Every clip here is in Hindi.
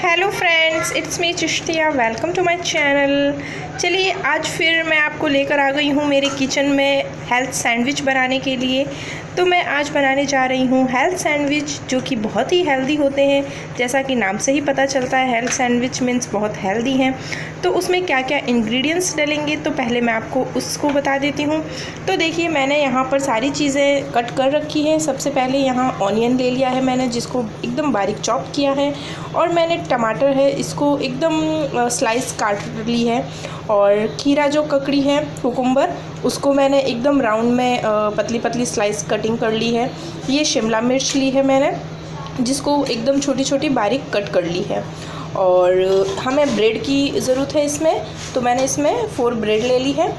Hello friends, it's me Chishtiya. Welcome to my channel. चलिए आज फिर मैं आपको लेकर आ गई हूँ मेरे किचन में हेल्थ सैंडविच बनाने के लिए। तो मैं आज बनाने जा रही हूँ हेल्थ सैंडविच, जो कि बहुत ही हेल्दी होते हैं। जैसा कि नाम से ही पता चलता है, हेल्थ सैंडविच मीन्स बहुत हेल्दी हैं। तो उसमें क्या क्या इंग्रेडिएंट्स डलेंगे तो पहले मैं आपको उसको बता देती हूँ। तो देखिए, मैंने यहाँ पर सारी चीज़ें कट कर रखी है। सबसे पहले यहाँ ऑनियन ले लिया है मैंने, जिसको एकदम बारीक चॉप किया है। और मैंने टमाटर है, इसको एकदम स्लाइस काट ली है। और खीरा जो ककड़ी है, कुकुम्बर, उसको मैंने एकदम राउंड में पतली पतली स्लाइस कटिंग कर ली है। ये शिमला मिर्च ली है मैंने, जिसको एकदम छोटी छोटी बारीक कट कर ली है। और हमें ब्रेड की ज़रूरत है इसमें, तो मैंने इसमें 4 ब्रेड ले ली है।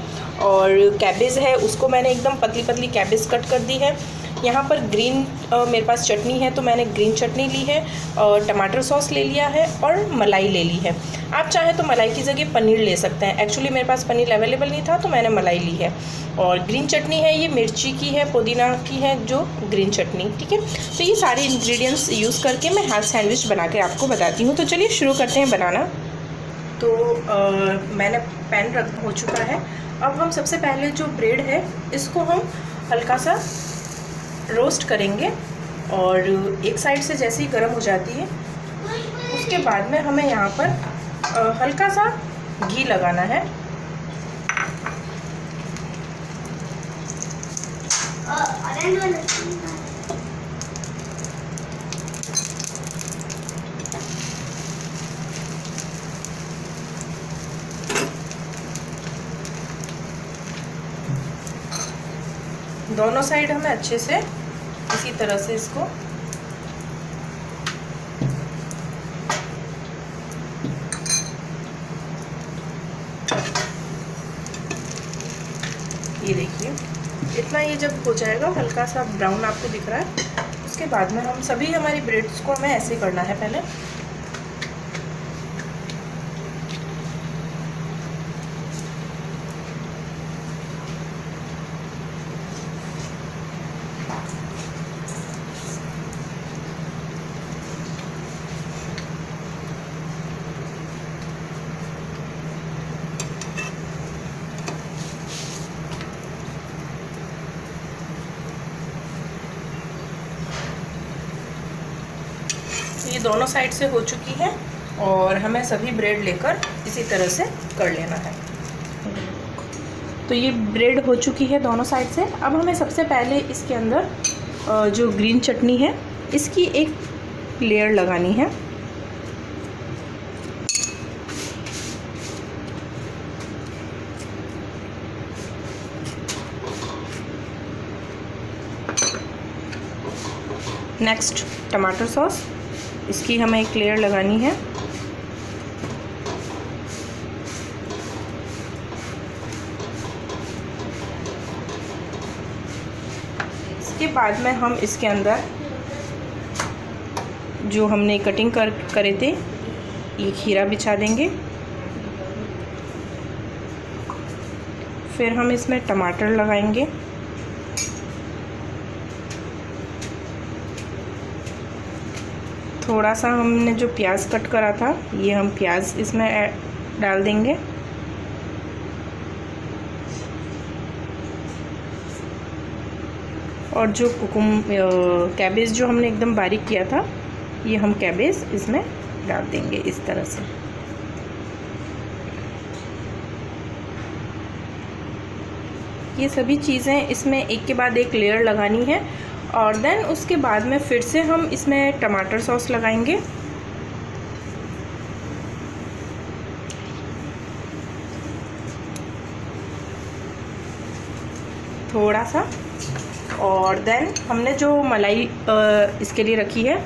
और कैबेज है, उसको मैंने एकदम पतली पतली कैबेज कट कर दी है। यहाँ पर ग्रीन मेरे पास चटनी है, तो मैंने ग्रीन चटनी ली है। और टमाटर सॉस ले लिया है और मलाई ले ली है। आप चाहें तो मलाई की जगह पनीर ले सकते हैं। एक्चुअली मेरे पास पनीर अवेलेबल नहीं था, तो मैंने मलाई ली है। और ग्रीन चटनी है, ये मिर्ची की है, पुदीना की है जो ग्रीन चटनी, ठीक है। तो ये सारे इंग्रेडिएंट्स यूज़ करके मैं हेल्थ सैंडविच बना के आपको बताती हूँ। तो चलिए शुरू करते हैं बनाना। तो मैंने पैन रख हो चुका है। अब हम सबसे पहले जो ब्रेड है, इसको हम हल्का सा रोस्ट करेंगे। और एक साइड से जैसे ही गर्म हो जाती है, उसके बाद में हमें यहाँ पर हल्का सा घी लगाना है। दोनों साइड हमें अच्छे से इसी तरह से इसको ये देखिए, इतना ये जब हो जाएगा, हल्का सा ब्राउन आपको दिख रहा है, उसके बाद में हम सभी हमारी ब्रेड्स को हमें ऐसे करना है पहले। ये दोनों साइड से हो चुकी है और हमें सभी ब्रेड लेकर इसी तरह से कर लेना है। तो ये ब्रेड हो चुकी है दोनों साइड से। अब हमें सबसे पहले इसके अंदर जो ग्रीन चटनी है, इसकी एक लेयर लगानी है। नेक्स्ट टमाटर सॉस, इसकी हमें एक लेयर लगानी है। इसके बाद में हम इसके अंदर जो हमने कटिंग करे थे, ये खीरा बिछा देंगे। फिर हम इसमें टमाटर लगाएंगे। थोड़ा सा हमने जो प्याज कट करा था, ये हम प्याज इसमें डाल देंगे। और जो कैबेज जो हमने एकदम बारीक किया था, ये हम कैबेज इसमें डाल देंगे इस तरह से। ये सभी चीज़ें इसमें एक के बाद एक लेयर लगानी है। और देन उसके बाद में फिर से हम इसमें टमाटर सॉस लगाएंगे। थोड़ा सा। और देन हमने जो मलाई इसके लिए रखी है,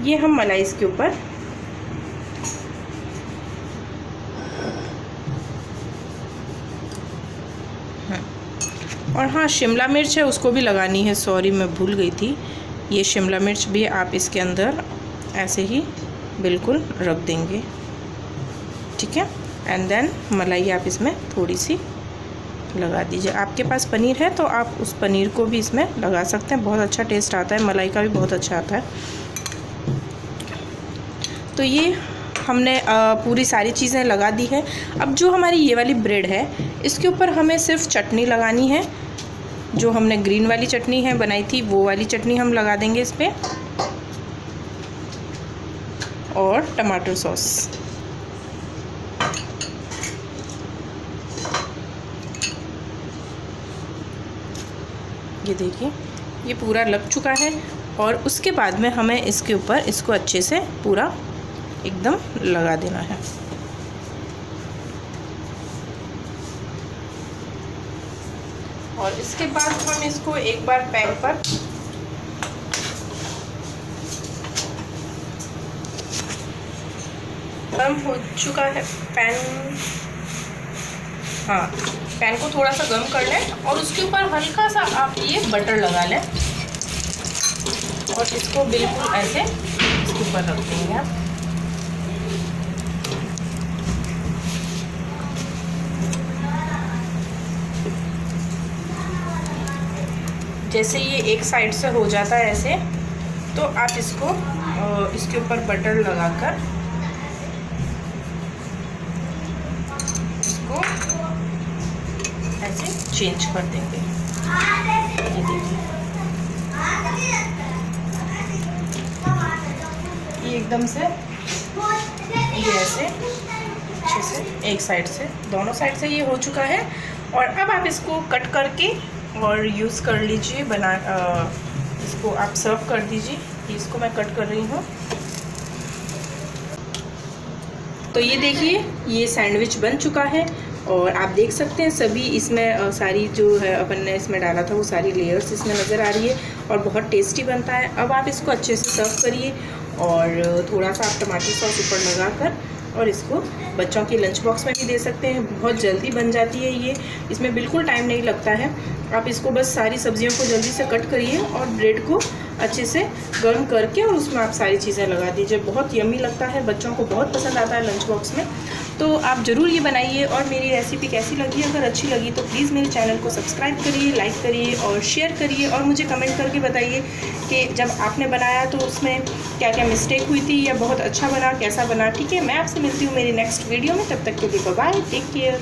ये हम मलाई इसके ऊपर और हाँ, शिमला मिर्च है, उसको भी लगानी है। सॉरी, मैं भूल गई थी। ये शिमला मिर्च भी आप इसके अंदर ऐसे ही बिल्कुल रख देंगे, ठीक है। एंड देन मलाई आप इसमें थोड़ी सी लगा दीजिए। आपके पास पनीर है तो आप उस पनीर को भी इसमें लगा सकते हैं, बहुत अच्छा टेस्ट आता है, मलाई का भी बहुत अच्छा आता है। तो ये हमने पूरी सारी चीज़ें लगा दी है। अब जो हमारी ये वाली ब्रेड है इसके ऊपर हमें सिर्फ चटनी लगानी है। जो हमने ग्रीन वाली चटनी है बनाई थी वो वाली चटनी हम लगा देंगे इस पर, और टमाटर सॉस। ये देखिए ये पूरा लग चुका है। और उसके बाद में हमें इसके ऊपर इसको अच्छे से पूरा एकदम लगा देना है। और इसके बाद हम इसको एक बार पैन पर गर्म हो चुका है पैन। हाँ, पैन को थोड़ा सा गर्म कर लें और उसके ऊपर हल्का सा आप ये बटर लगा लें और इसको बिल्कुल ऐसे इसके ऊपर रख देंगे आप। जैसे ये एक साइड से हो जाता है ऐसे, तो आप इसको इसके ऊपर बटर लगाकर इसको ऐसे चेंज कर देंगे। ये देखिए ये एकदम से ये ऐसे अच्छे से एक साइड से, दोनों साइड से ये हो चुका है। और अब आप इसको कट करके और यूज़ कर लीजिए, इसको आप सर्व कर दीजिए। इसको मैं कट कर रही हूँ। तो ये देखिए ये सैंडविच बन चुका है और आप देख सकते हैं सभी इसमें सारी जो है अपन ने इसमें डाला था वो सारी लेयर्स इसमें नज़र आ रही है और बहुत टेस्टी बनता है। अब आप इसको अच्छे से सर्व करिए और थोड़ा सा आप टमाटर सॉस ऊपर लगाकर और इसको बच्चों के लंच बॉक्स में भी दे सकते हैं। बहुत जल्दी बन जाती है ये, इसमें बिल्कुल टाइम नहीं लगता है। आप इसको बस सारी सब्जियों को जल्दी से कट करिए और ब्रेड को अच्छे से गर्म करके और उसमें आप सारी चीज़ें लगा दीजिए। बहुत यम्मी लगता है, बच्चों को बहुत पसंद आता है लंच बॉक्स में। तो आप ज़रूर ये बनाइए। और मेरी रेसिपी कैसी लगी, अगर अच्छी लगी तो प्लीज़ मेरे चैनल को सब्सक्राइब करिए, लाइक करिए और शेयर करिए। और मुझे कमेंट करके बताइए कि जब आपने बनाया तो उसमें क्या क्या मिस्टेक हुई थी या बहुत अच्छा बना, कैसा बना। ठीक है, मैं आपसे मिलती हूँ मेरी नेक्स्ट वीडियो में। तब तक के लिए बाय बाय, टेक केयर।